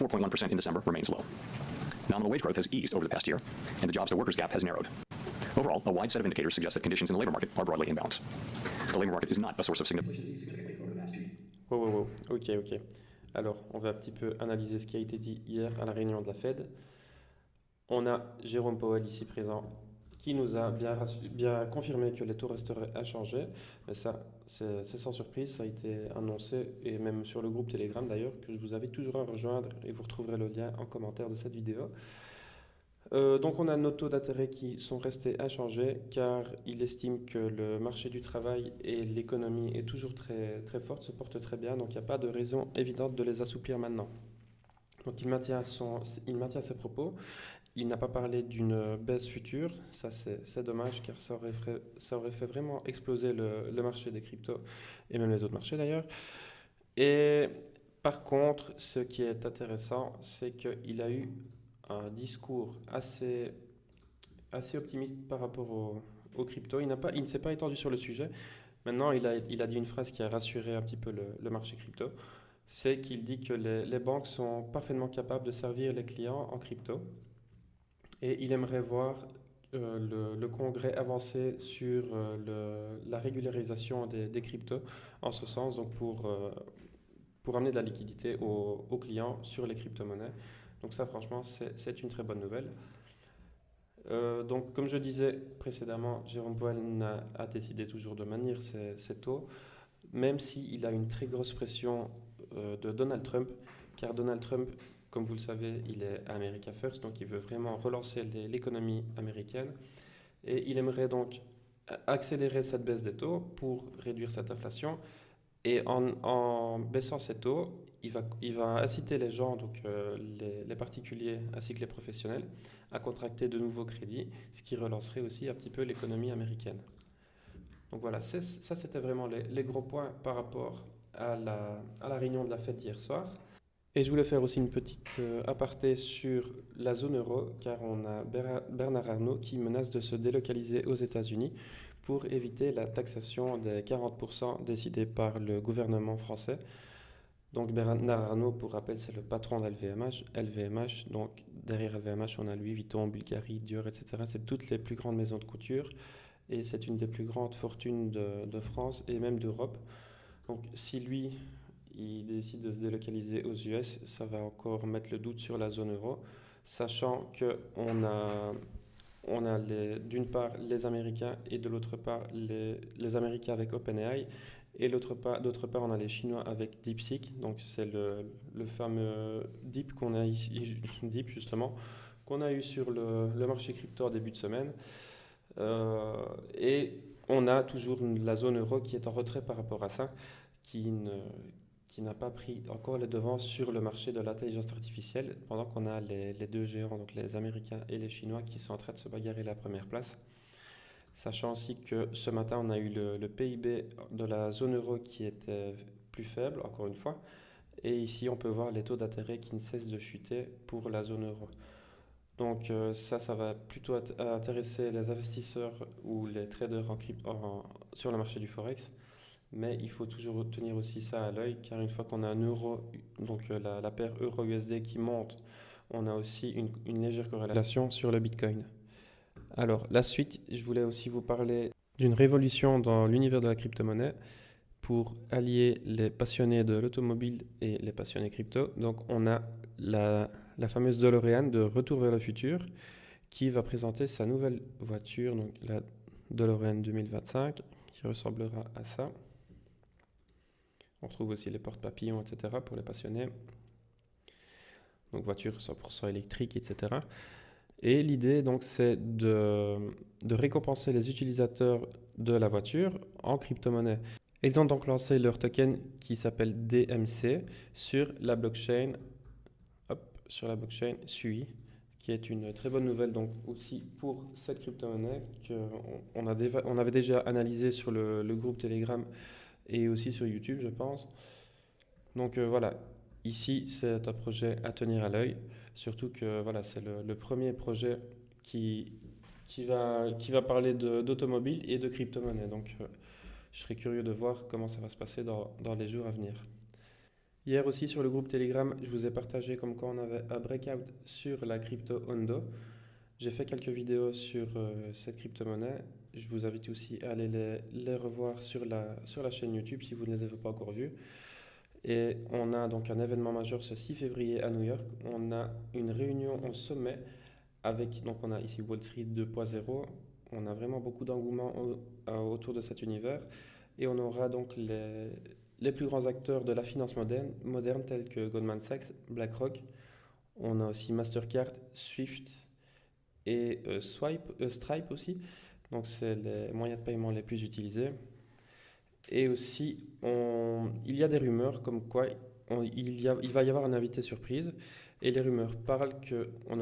at 4.1% in December remains low. Nominal wage growth has eased over the past year, and the jobs-to-workers gap has narrowed. Overall, a wide set of indicators suggest that conditions in the labor market are broadly in balance. The labor market is not a source of significant. Wow. Ok. Alors, on va un petit peu analyser ce qui a été dit hier à la réunion de la Fed. On a Jérôme Powell ici présent qui nous a bien confirmé que les taux resteraient inchangés. Mais ça, c'est sans surprise, ça a été annoncé, et même sur le groupe Telegram d'ailleurs, que je vous invite toujours à rejoindre, et vous retrouverez le lien en commentaire de cette vidéo. Donc on a nos taux d'intérêt qui sont restés inchangés car il estime que le marché du travail et l'économie est toujours très, très forte, se porte très bien, donc il n'y a pas de raison évidente de les assouplir maintenant. Donc il maintient ses propos. Il n'a pas parlé d'une baisse future, ça c'est dommage car ça aurait fait vraiment exploser le marché des cryptos et même les autres marchés d'ailleurs. Et par contre, ce qui est intéressant, c'est qu'il a eu un discours assez optimiste par rapport aux cryptos. Il ne s'est pas étendu sur le sujet. Maintenant, il a dit une phrase qui a rassuré un petit peu le marché crypto. C'est qu'il dit que les banques sont parfaitement capables de servir les clients en crypto. Et il aimerait voir le Congrès avancer sur la régularisation des cryptos en ce sens, donc pour amener de la liquidité aux clients sur les crypto-monnaies. Donc ça, franchement, c'est une très bonne nouvelle. Donc, comme je disais précédemment, Jérôme Powell a décidé toujours de maintenir ses taux, même s'il a une très grosse pression de Donald Trump, car Donald Trump, comme vous le savez, il est America First, donc il veut vraiment relancer l'économie américaine, et il aimerait donc accélérer cette baisse des taux pour réduire cette inflation. Et en baissant ces taux, il va inciter les gens, donc les particuliers ainsi que les professionnels, à contracter de nouveaux crédits, ce qui relancerait aussi un petit peu l'économie américaine. Donc voilà, ça c'était vraiment les gros points par rapport à la réunion de la Fed d'hier soir. Et je voulais faire aussi une petite aparté sur la zone euro, car on a Bernard Arnault qui menace de se délocaliser aux États-Unis pour éviter la taxation des 40% décidée par le gouvernement français. Donc Bernard Arnault, pour rappel, c'est le patron d'LVMH. LVMH, donc derrière LVMH, on a Louis Vuitton, Bulgari, Dior, etc. C'est toutes les plus grandes maisons de couture et c'est une des plus grandes fortunes de France et même d'Europe. Donc si lui, il décide de se délocaliser aux US, ça va encore mettre le doute sur la zone euro, sachant qu'on a d'une part les Américains et de l'autre part les Américains avec OpenAI et d'autre part on a les Chinois avec DeepSeek, donc c'est le fameux Deep qu'on a ici, Deep justement, qu'on a eu sur le marché crypto en début de semaine. Et on a toujours la zone euro qui est en retrait par rapport à ça, qui n'a pas pris encore les devants sur le marché de l'intelligence artificielle, pendant qu'on a les deux géants, donc les Américains et les Chinois, qui sont en train de se bagarrer la première place. Sachant aussi que ce matin, on a eu le PIB de la zone euro qui était plus faible, encore une fois. Et ici, on peut voir les taux d'intérêt qui ne cessent de chuter pour la zone euro. Donc ça va plutôt intéresser les investisseurs ou les traders sur le marché du Forex. Mais il faut toujours tenir aussi ça à l'œil, car une fois qu'on a un euro, donc la paire euro-USD qui monte, on a aussi une légère corrélation sur le Bitcoin. Alors, la suite, je voulais aussi vous parler d'une révolution dans l'univers de la crypto-monnaie pour allier les passionnés de l'automobile et les passionnés crypto. Donc, on a la fameuse DeLorean de Retour vers le futur qui va présenter sa nouvelle voiture, donc la DeLorean 2025, qui ressemblera à ça. On retrouve aussi les porte-papillons, etc. pour les passionnés. Donc voiture 100% électrique, etc. Et l'idée, donc, c'est de récompenser les utilisateurs de la voiture en crypto-monnaie. Ils ont donc lancé leur token qui s'appelle DMC sur la blockchain SUI, qui est une très bonne nouvelle donc aussi pour cette crypto-monnaie qu'on avait déjà analysé sur le groupe Telegram et aussi sur YouTube, je pense. Donc voilà, ici c'est un projet à tenir à l'œil, surtout que voilà, c'est le premier projet qui va parler d'automobile et de crypto-monnaie. Donc je serais curieux de voir comment ça va se passer dans les jours à venir. Hier aussi sur le groupe Telegram, je vous ai partagé comme quoi on avait un breakout sur la crypto Ondo. J'ai fait quelques vidéos sur cette crypto-monnaie. Je vous invite aussi à aller les revoir sur la chaîne YouTube si vous ne les avez pas encore vues. Et on a donc un événement majeur ce 6 février à New York. On a une réunion en sommet avec, donc on a ici Wall Street 2.0. On a vraiment beaucoup d'engouement autour de cet univers. Et on aura donc les plus grands acteurs de la finance moderne tels que Goldman Sachs, BlackRock. On a aussi Mastercard, Swift et Stripe aussi. Donc c'est les moyens de paiement les plus utilisés. Et aussi, il y a des rumeurs comme quoi il va y avoir un invité surprise. Et les rumeurs parlent on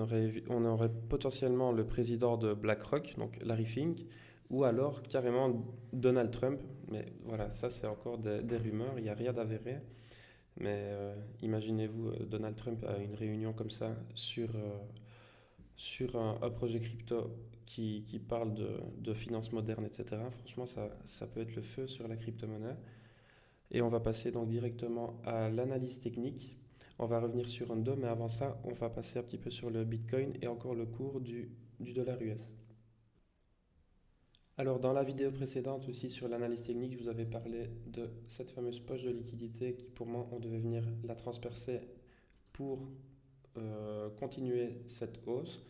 aurait potentiellement le président de BlackRock, donc Larry Fink, ou alors carrément Donald Trump. Mais voilà, ça c'est encore des rumeurs, il n'y a rien d'avéré. Mais imaginez-vous Donald Trump à une réunion comme ça sur un projet crypto qui parle de finances modernes, etc. Franchement, ça peut être le feu sur la crypto-monnaie. Et on va passer donc directement à l'analyse technique. On va revenir sur Ondo, mais avant ça, on va passer un petit peu sur le Bitcoin et encore le cours du dollar US. Alors, dans la vidéo précédente aussi sur l'analyse technique, je vous avais parlé de cette fameuse poche de liquidité qui, pour moi, on devait venir la transpercer pour continuer cette hausse.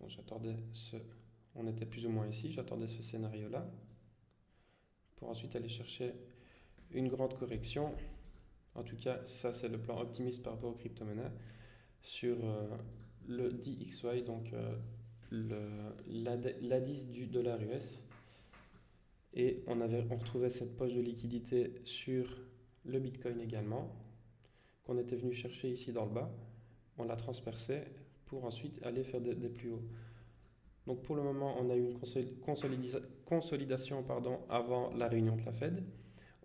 Donc, on était plus ou moins ici, j'attendais ce scénario-là pour ensuite aller chercher une grande correction. En tout cas, ça c'est le plan optimiste par rapport aux crypto-monnaies sur le DXY, donc l'indice du dollar US. Et on retrouvait cette poche de liquidité sur le Bitcoin également, qu'on était venu chercher ici dans le bas. On l'a transpercé pour ensuite aller faire des plus hauts. Donc pour le moment, on a eu une consolidation avant la réunion de la Fed.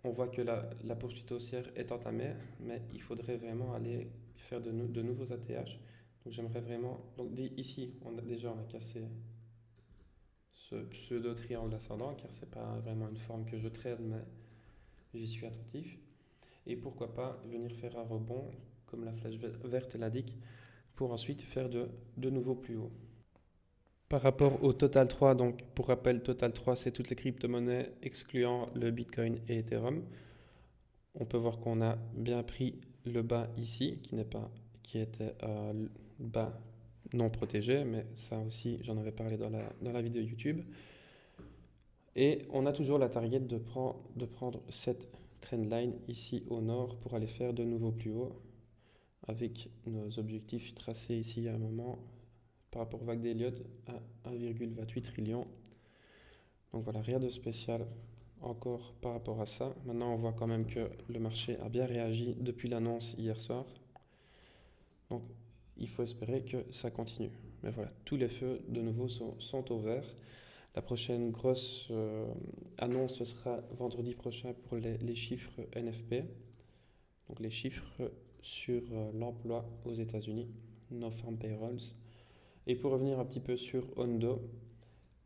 On voit que la poursuite haussière est entamée, mais il faudrait vraiment aller faire de nouveaux ATH. Donc j'aimerais vraiment... Donc ici, on a cassé ce pseudo-triangle ascendant, car ce n'est pas vraiment une forme que je trade, mais j'y suis attentif. Et pourquoi pas venir faire un rebond, comme la flèche verte l'indique, pour ensuite faire de nouveaux plus hauts. Par rapport au Total 3, donc pour rappel, Total 3, c'est toutes les crypto-monnaies excluant le Bitcoin et Ethereum. On peut voir qu'on a bien pris le bas ici, qui était bas non protégé, mais ça aussi, j'en avais parlé dans la vidéo YouTube. Et on a toujours la target de prendre cette trendline ici au nord pour aller faire de nouveaux plus hauts, avec nos objectifs tracés ici à un moment par rapport au vague d'Elliott à 1,28 trillion. Donc voilà, rien de spécial encore par rapport à ça. Maintenant, on voit quand même que le marché a bien réagi depuis l'annonce hier soir. Donc, il faut espérer que ça continue. Mais voilà, tous les feux de nouveau sont au vert. La prochaine grosse annonce, ce sera vendredi prochain pour les chiffres NFP. Donc les chiffres sur l'emploi aux États-Unis, Non-Farm Payrolls. Et pour revenir un petit peu sur Ondo,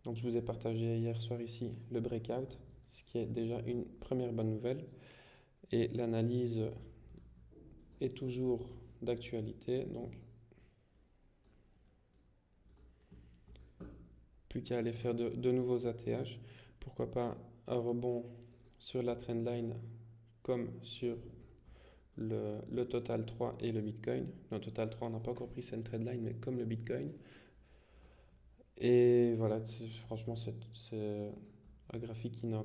donc je vous ai partagé hier soir ici le breakout, ce qui est déjà une première bonne nouvelle. Et l'analyse est toujours d'actualité, donc plus qu'à aller faire de nouveaux ATH. Pourquoi pas un rebond sur la trendline comme sur le Total 3 et le Bitcoin. Le Total 3, on n'a pas encore pris cette trendline, mais comme le Bitcoin. Et voilà, franchement, c'est un graphique qui n'a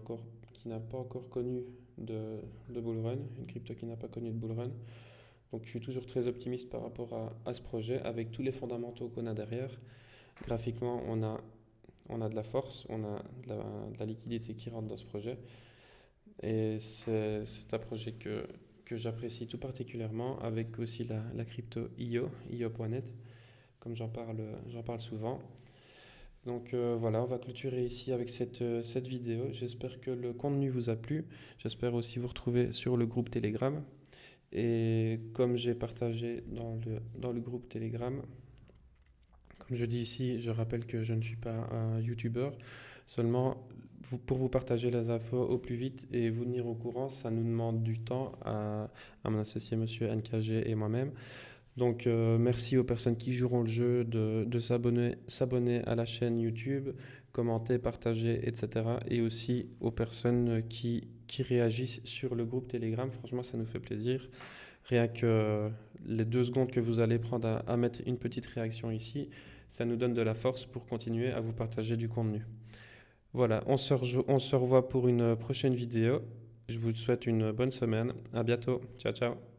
pas encore connu de bull run, une crypto qui n'a pas connu de bull run. Donc je suis toujours très optimiste par rapport à ce projet, avec tous les fondamentaux qu'on a derrière. Graphiquement, on a de la force, on a de la liquidité qui rentre dans ce projet. Et c'est un projet que j'apprécie tout particulièrement, avec aussi la crypto io.net, comme j'en parle souvent. Donc voilà, on va clôturer ici avec cette vidéo. J'espère que le contenu vous a plu. J'espère aussi vous retrouver sur le groupe Telegram. Et comme j'ai partagé dans le groupe Telegram, comme comme je dis ici, je rappelle que je ne suis pas un YouTuber. Seulement, pour vous partager les infos au plus vite et vous tenir au courant, ça nous demande du temps à mon associé Monsieur NKG et moi-même. Donc, merci aux personnes qui joueront le jeu de s'abonner à la chaîne YouTube, commenter, partager, etc. Et aussi aux personnes qui réagissent sur le groupe Telegram. Franchement, ça nous fait plaisir. Rien que les 2 secondes que vous allez prendre à mettre une petite réaction ici, ça nous donne de la force pour continuer à vous partager du contenu. Voilà, on se revoit pour une prochaine vidéo. Je vous souhaite une bonne semaine. À bientôt. Ciao, ciao.